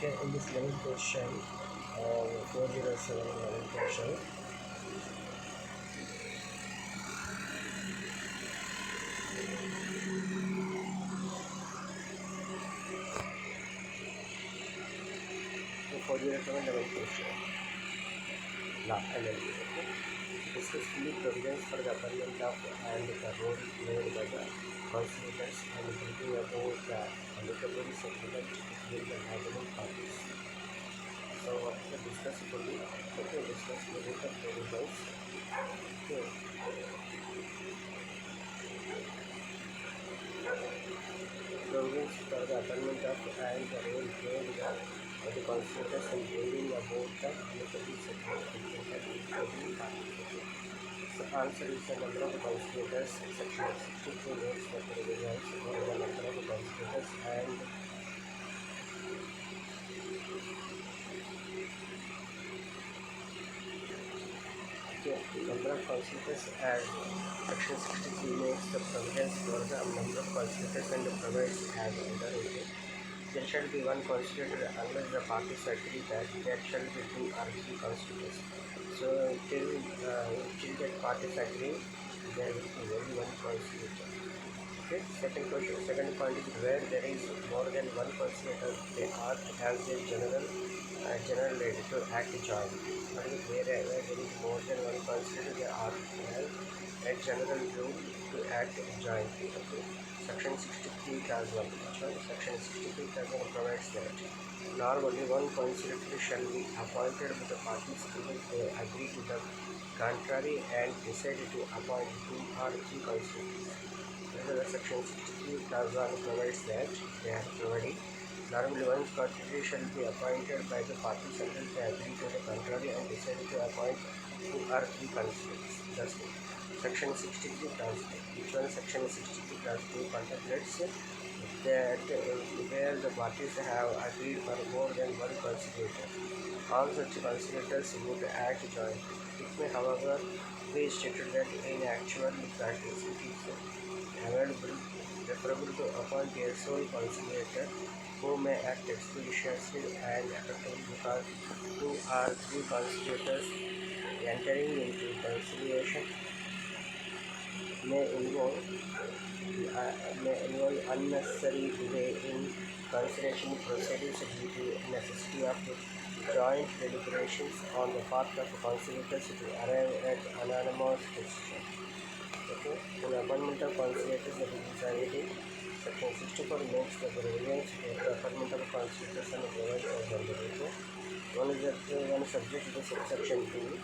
Okay, in this 11th question, 407 11th question. So 407 11th question. Okay. Discuss fully provisions for the appointment of and the role played by the conspirators and thinking about the amicable settlement between the bargaining parties. So what is the discuss fully? Okay, discuss fully the provisions. Okay. Provisions for the appointment of and the role played by the conspirators and bringing about the amicable settlement between the bargaining parties. So answer is the number of conspirators. Section 62 notes the provisions for the number of conspirators and number of conspirators and section 63 notes the provisions for the number of conspirators and provides as under it. There shall be one conspirator unless the parties agree that there shall be two or three conspirators. So till that parties agree, there will be only one conspirator. Okay. Second point is where there is more than one conspirator, they act as a general lady to act jointly. But where there is more than one conspirator, they act as a general rule to act jointly. Okay. Section 63 clause 1. Section 63 clause 1 provides that normally one conspirator shall be appointed by the parties if they agree to the contrary and decide to appoint two or three conspirators. Section 63 clause 1 provides that they are providing normally one conspirator shall be appointed by the parties until they agree to the contrary and decide to appoint two or three conspirators. That's it. Section 63 clause 2. Which one? Section 63 clause 2 contemplates that where the parties have agreed for more than one conspirator, all such conspirators would act jointly. It may, however, be stated that in actual practice it is preferable to appoint a sole conspirator who may act expeditiously and effectively because two or three conspirators entering into conciliation may involve unnecessary delay in conciliation proceedings due to necessity of joint deliberations on the part of conciliators to arrive at unanimous decision. Okay, in appointment of conciliators, that is decided. Section 64 makes the provisions for the appointment of conciliators and provides as under. Okay, one is subject to subsection 2.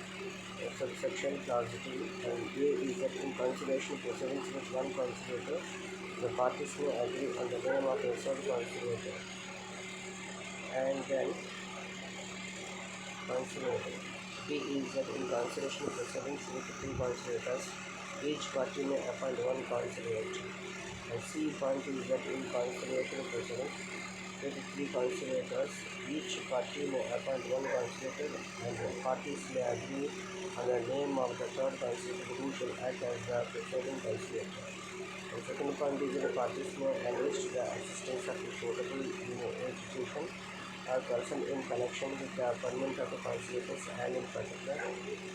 Subsection clause 2 and A is that in conciliation proceedings with one conciliator, the parties may agree on the name of a sole conciliator and then conciliator. B is that in conciliation proceedings with two conciliators, each party may appoint one conciliator. And C point is that in conciliation proceedings with three conciliators, each party may appoint one conciliator and the parties may agree on the name of the third conciliator who shall act as the presiding conciliator. And second point is that the parties may enlist the assistance of a suitable institution or person in connection with the appointment of the conciliators, and in particular,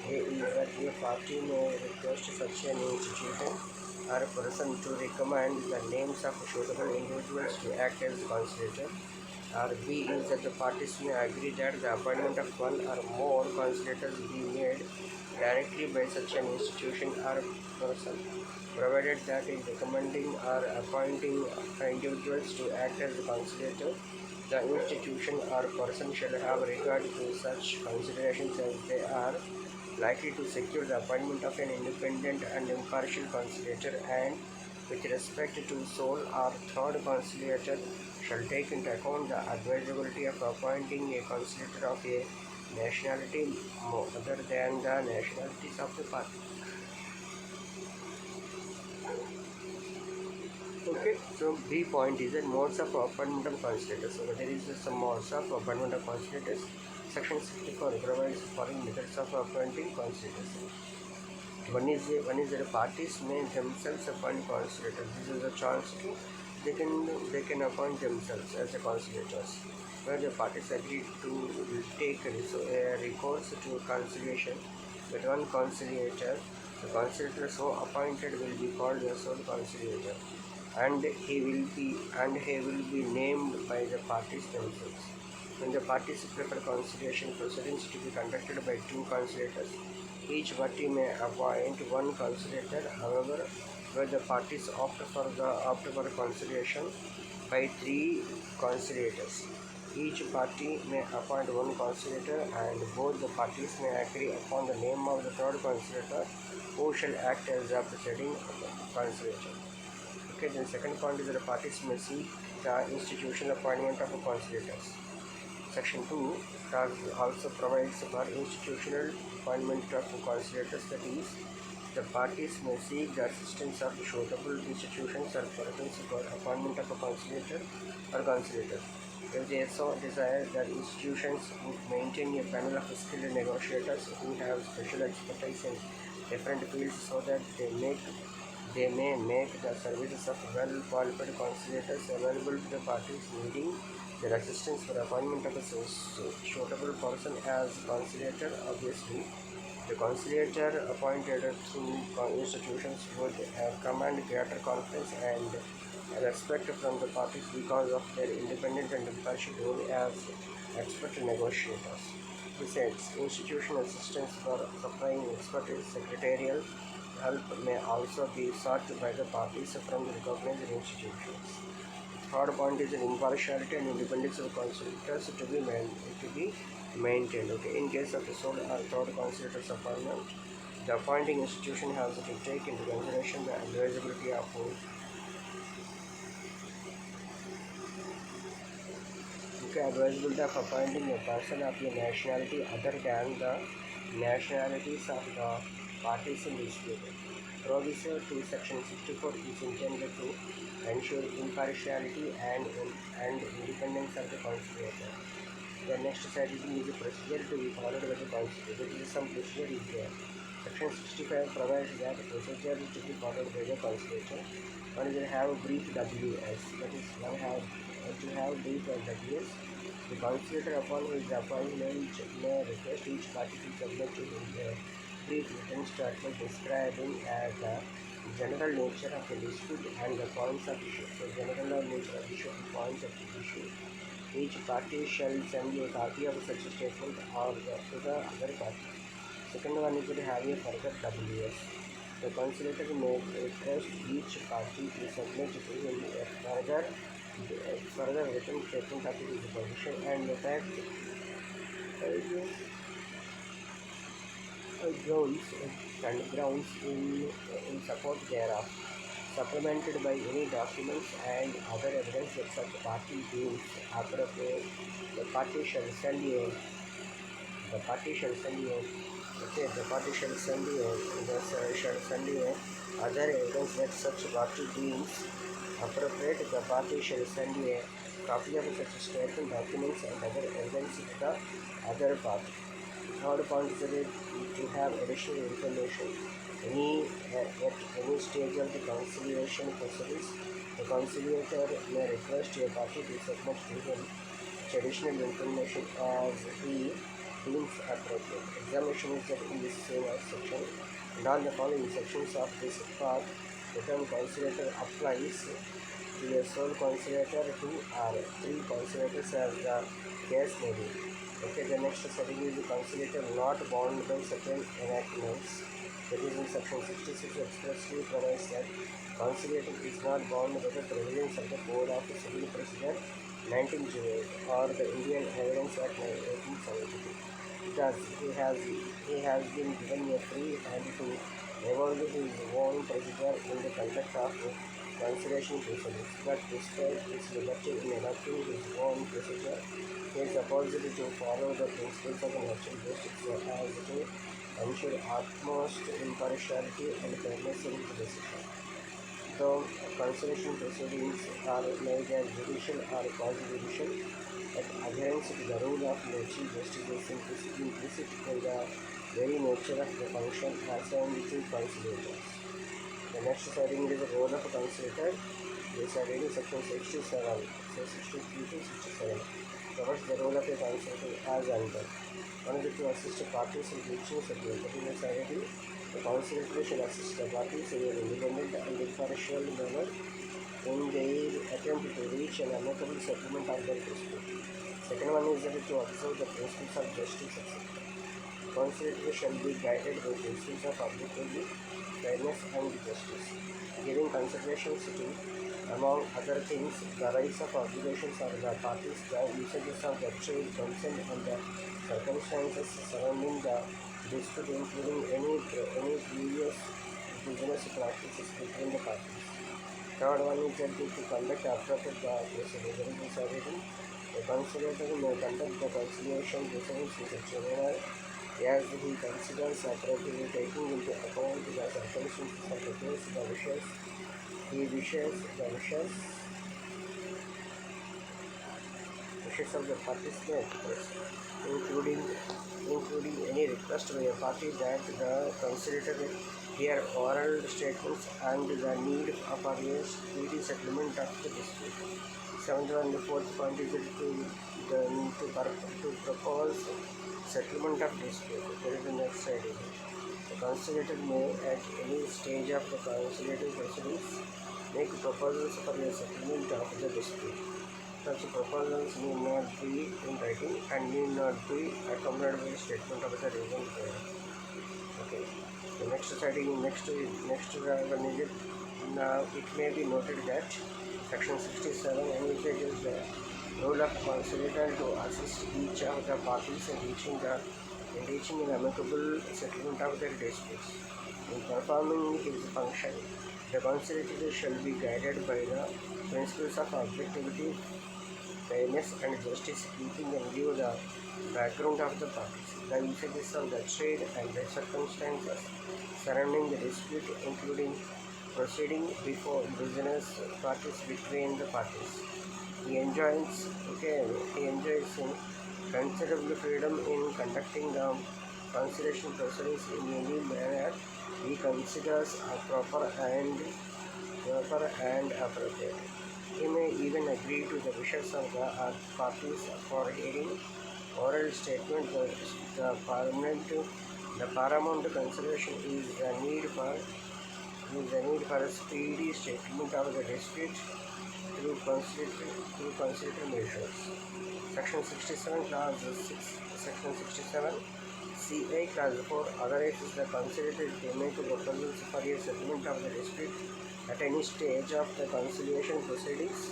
A is that a party may request such an institution or a person to recommend the names of suitable individuals to act as conciliator. Or B is that the parties may agree that the appointment of one or more conciliators be made directly by such an institution or person, provided that in recommending or appointing individuals to act as the conciliator, the institution or person shall have regard to such considerations as they are likely to secure the appointment of an independent and impartial conciliator, and with respect to sole or third conciliator shall take into account the advisability of appointing a conciliator of a nationality other than the nationalities of the party. Okay, so B point is that modes of appointment of conciliators. So there is some modes of appointment of conciliators. Section 64 provides following methods of appointing conciliators. One is that the parties may themselves appoint conciliators. This is a chance to they can appoint themselves as the conciliators. where the parties agreed to take recourse to conciliation with one conciliator. The conciliator so appointed will be called the sole conciliator, and he will be named by the parties themselves. When the parties prefer conciliation proceedings to be conducted by two conciliators, each party may appoint one conciliator. However, where the parties opt for conciliation by three conciliators, each party may appoint one conciliator, and both the parties may agree upon the name of the third conciliator, who shall act as the presiding conciliator. Okay, then second point is that the parties may seek the institutional appointment of conciliators. Section 2 also provides for institutional appointment of conciliators, that is, the parties may seek the assistance of suitable institutions or persons for appointment of a conciliator or conciliator. If they so desire, the institutions would maintain a panel of skilled negotiators who have special expertise in different fields, so that they may make the services of well-qualified conciliators available to the parties needing their assistance for appointment of a suitable person as conciliator. Obviously, the conciliator appointed through institutions would command greater confidence and respect from the parties because of their independent and impartial role as expert negotiators. Besides, institutional assistance for supplying expertise, secretarial help may also be sought by the parties from the recognized institutions. Third point is an impartiality and independence of conciliators to be maintained. Okay, in case of the sole or third conciliator's appointment, the appointing institution has to take into consideration the advisability of advisability of appointing a person of a nationality other than the nationalities of the parties in dispute. Proviso to Section 64 is intended to ensure impartiality and independence of the conciliator. The next setting is a procedure to be followed by the conciliator. There is some procedure is there. Section 65 provides that procedure is to be followed by the conciliator. One is to have a brief WS, that is, one have to have brief WS. The conciliator upon his appointment may request each party to submit to him brief written statement describing as the general nature of the dispute and the points of issue. So, general nature of the issue and points of the issue. Each party shall send a copy of such a statement to the other party. Second one is to have a further WS. The conciliator may request each party to submit to him a further written statement of his position and the fact grounds in support thereof, supplemented by any documents and other evidence that such party deems appropriate. The party shall send a the party shall send a okay, the party shall send a other evidence that such party deems appropriate. The party shall send a copy of such statement, documents and other evidence to the other party. Third point is that to have additional information at any stage of the conciliation proceedings, the conciliator may request a party to submit to him additional information as he deems appropriate. Examination is that in this same section, and all the following sections of this part, the term conciliator applies to a sole conciliator, two or three conciliators as the case may be. Okay, the next setting is the conciliator not bound by certain enactments. That is, in section 66 expressly provides that conciliator is not bound by the provisions of the Code of Civil Procedure 1908 or the Indian Evidence Act 1872. Thus, he has been given a free hand to evolve his own procedure in the conduct of conciliation proceedings, but despite his liberty in enacting his own procedure, he is supposed to follow the principles of natural justice so as to ensure utmost impartiality and fairness in his decision. Though conciliation proceedings are neither judicial or quasi-judicial, but adherence to the rule of natural justice is implicit in the very nature of the function assigned to conciliators. The next heading is the role of a conciliator. This heading is section 67, so 63 to 67. covers the role of a conciliator as under. One of the two assist parties in reaching settlement. That is necessarily the conciliator shall assist the parties in an independent and impartial manner in their attempt to reach an amicable settlement of their dispute. Second one is that to observe the principles of justice, etc. Conciliator shall be guided by principles of objectivity, fairness, and justice, giving considerations to, among other things, the rights of obligations of the parties, the usages of the trade, consent, and the circumstances surrounding the dispute, including any previous business practices between the parties. Third one is that to conduct appropriate proceedings. There is a certain the conciliator may conduct the conciliation proceedings in such a manner as he considers appropriate, taking into account the circumstances of the case, the wishes of the participants, including any request by a party that the conciliator hear oral statements and the need of a speedy settlement of the dispute. Seventh one, the fourth point is to propose settlement of dispute. There is the next side. The conciliator may, at any stage of the conciliatory proceedings, make proposals for the settlement of the dispute. Such proposals need not be in writing and need not be accompanied by a statement of the reason for it. Okay. The next setting, next one is it. Now it may be noted that section 67 envisages the role of conciliator to assist each of the parties in reaching an amicable settlement of their disputes. In performing his function, the conciliator shall be guided by the principles of objectivity, fairness, and justice, keeping in view the background of the parties, the usages of the trade, and the circumstances surrounding the dispute, including proceeding before business parties between the parties. He enjoys considerable freedom in conducting the conciliation proceedings in any manner he considers proper and appropriate. He may even agree to the wishes of the parties for hearing oral statement. The paramount consideration is the need for a speedy settlement of the dispute through conciliatory measures. Section 67, Clause 6. Section 67, CA, Clause 4 authorizes the conciliator to make proposals for a settlement of the dispute at any stage of the conciliation proceedings.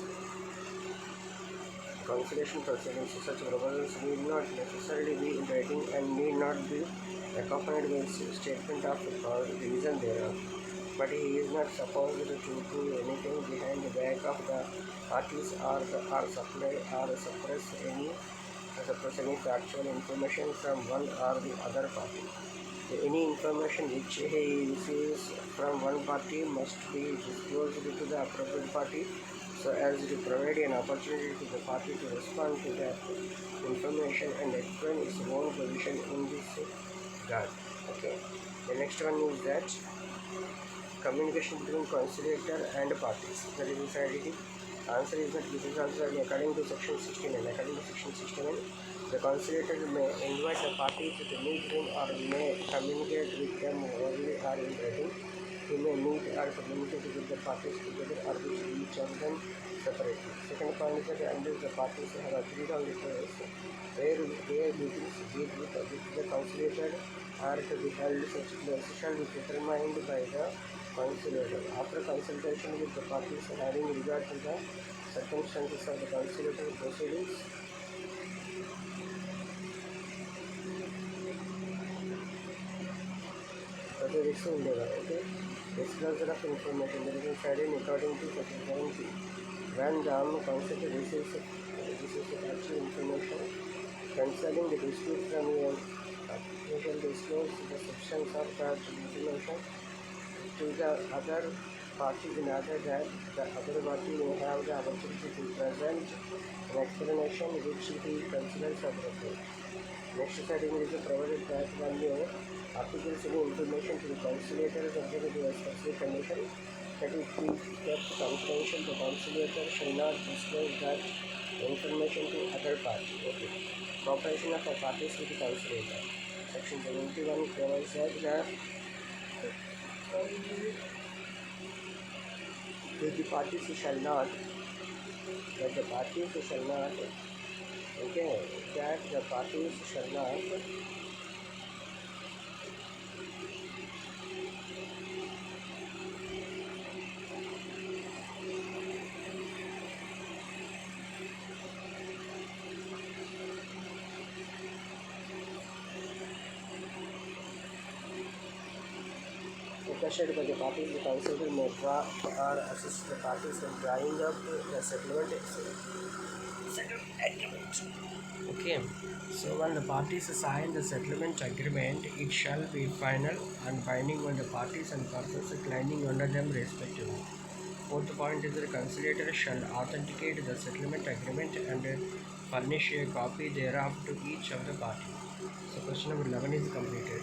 Such proposals need not necessarily be in writing and need not be accompanied by a statement of the reason thereof. But he is not supposed to do anything behind the back of the parties or suppress any factual information from one or the other party. Any information which he receives from one party must be disclosed to the appropriate party so as to provide an opportunity to the party to respond to that information and explain its own position in this regard. Okay. The next one is that communication between conciliator and parties. That is insanity. Answer is that this is also according to section 69. According to section 69, the conciliator may invite the parties to meet him or may communicate with them orally or in writing. He may meet or communicate with the parties together or with each of them separately. Second point is that unless the parties have agreed on the place where meetings with the conciliator are to be held, such places shall be determined by the conciliator. After consultation with the parties having regard to the circumstances of the conciliatory proceedings, okay, disclosure of information. There is a study according to section 70. When the conciliator receives actual information concerning the dispute from a he shall disclose the substance of that information to the other party in order that the other party may have the opportunity to present an explanation which he considers appropriate. Next setting is provided that when the articles any information to the conciliator subject to a specific condition that it be kept confidential. The conciliator shall not disclose that information to other party. Okay. Cooperation of the parties with the conciliator. Section 71 provides that the parties shall not, okay, that the parties shall not requested by the parties, the conciliator may draw or assist the parties in drawing up the settlement agreement. Okay, so when the parties sign the settlement agreement, it shall be final and binding on the parties and persons claiming under them respectively. Fourth point is the conciliator shall authenticate the settlement agreement and furnish a copy thereof to each of the parties. So question number 11 is completed.